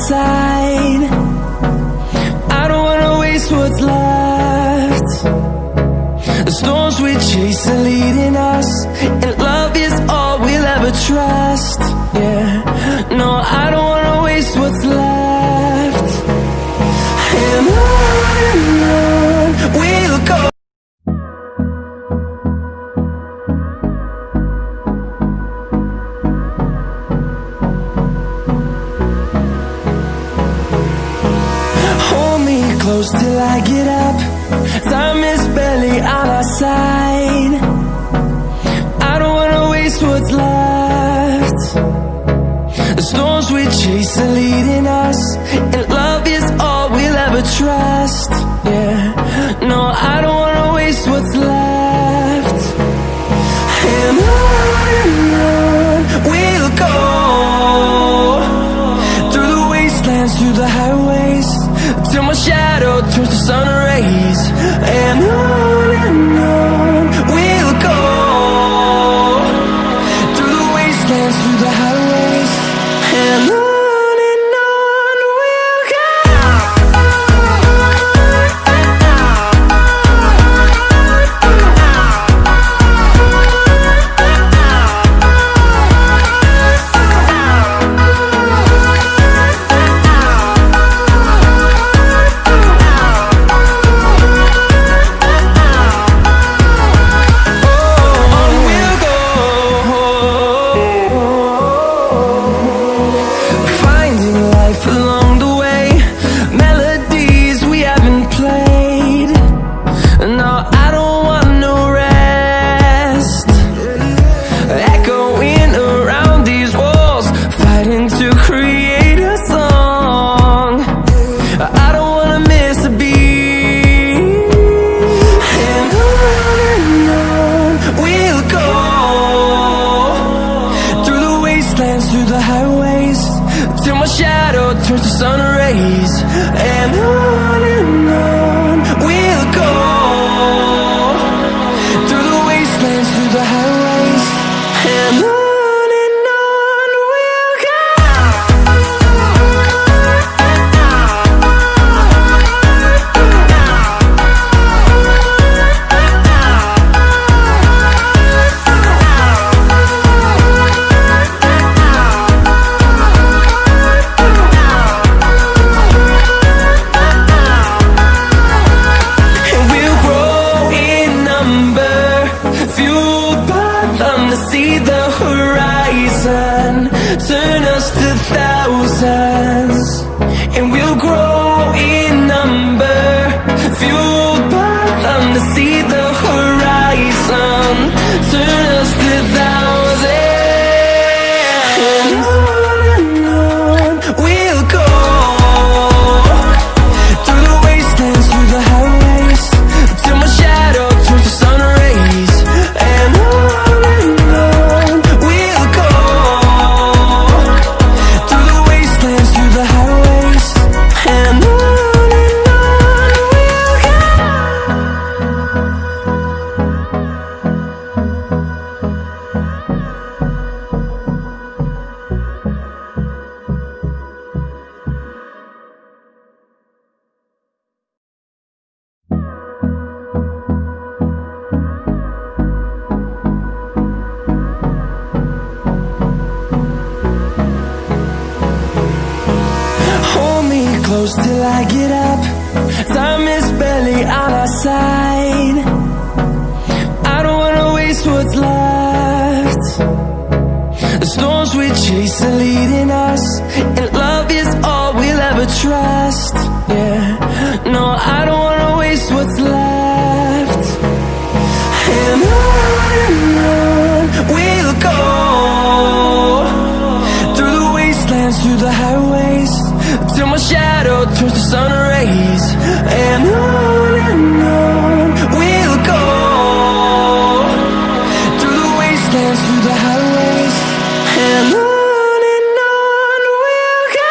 side. I don't wanna waste what's left. The storms we chase are leading us, and love is all we'll ever trust. Yeah, no, I don't wanna waste what's left. And on we'll go. Hold me close till I get up. Time is barely on our side. I don't wanna waste what's left. The storms we chase are leading us, and love is all we'll ever trust. Yeah, no, I don't wanna waste what's left. And on we'll go, through the wastelands, through the highways, till my shadow turns to sun rays. And on we'll go, through the wastelands, through the highways, and on we'll go. Through the highways, till my shadow turns to sun rays. And on we'll go, through the wastelands, through the highways, and on we'll go. See the horizon turn us to thousands, and we'll grow in number, fueled by them. To see the horizon turn us to thousands, and on we'll go, through the wastelands, through the highways, till my shadow turns to sun rays. And close till I get up. Time is barely on our side. I don't wanna waste what's left. The storms we chase are leading us, and love is all we'll ever trust. Yeah, no, I don't wanna waste what's left. And on we'll go, through the wastelands, through the highways, till my shadow turns to sun rays. And on we'll go, through the wastelands, through the highways, and on we'll go.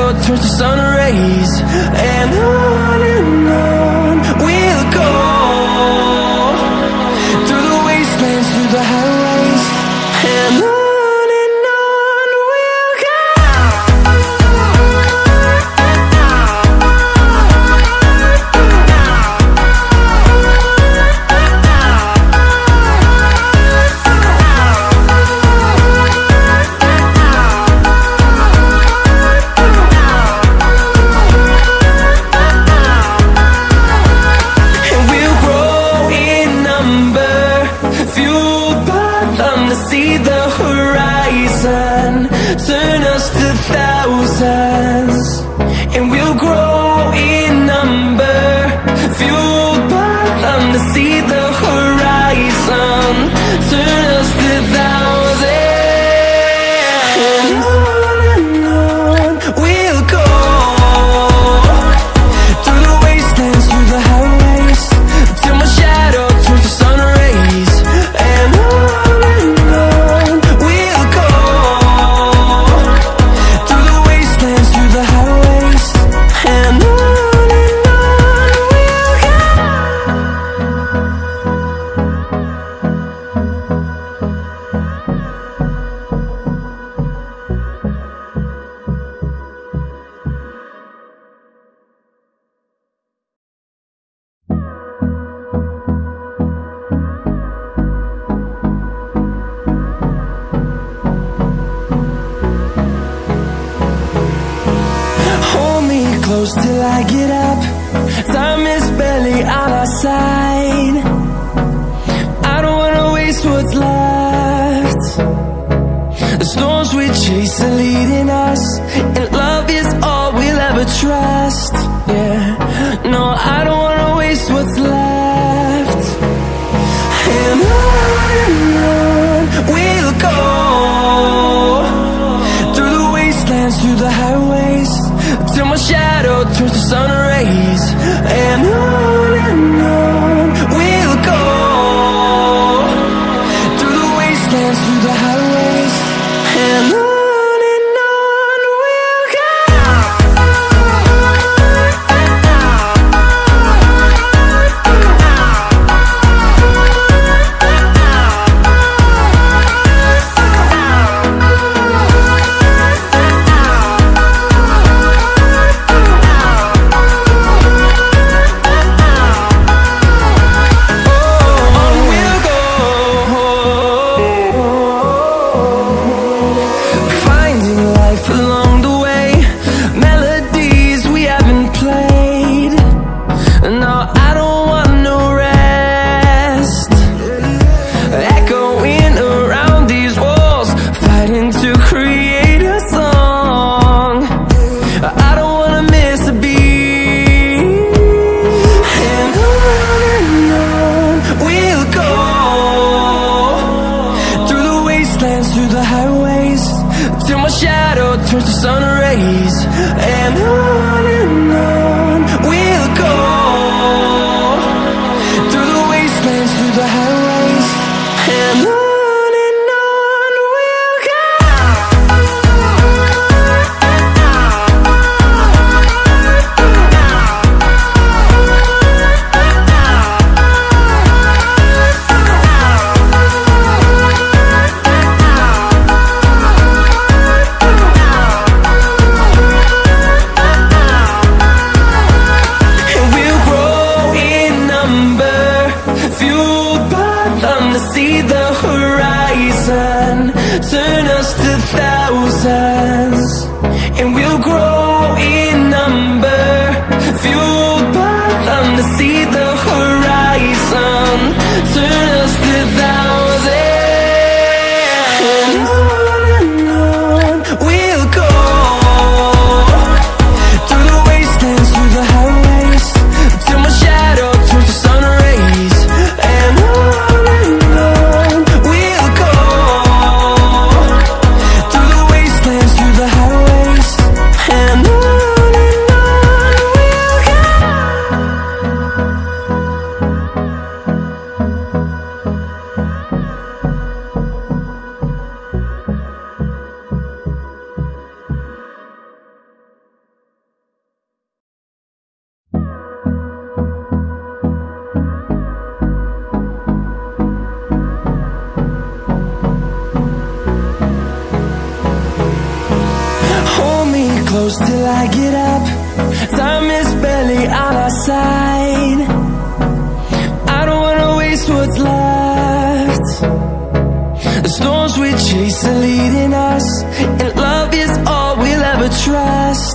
shadow turns to sun rays, and on we'll go, through the wastelands, through the highways, and on we'll go. See the horizon turn us to thousands, and we'll grow in number, fueled by them. To see the horizon turn us to thousands, and on we'll go, through the wastelands, through the highways, till my shadow turns to sun rays, and on close till I get up. Time is barely on our side. I don't wanna waste what's left. The storms we chase are leading us, and love is all we'll ever trust. Yeah, no, I don't wanna waste what's left. And on we'll go, through the wastelands, through the highways, till my shadow turns to sun rays, and on we'll go, through the wastelands, through the highways, and on we'll go. Through the highways, till my shadow turns to sun rays, and on we'll go, through the wastelands, through the highways, and on we'll go. close till I get up. Time is barely on our side. I don't wanna waste what's left. The storms we chase are leading us, and love is all we'll ever trust.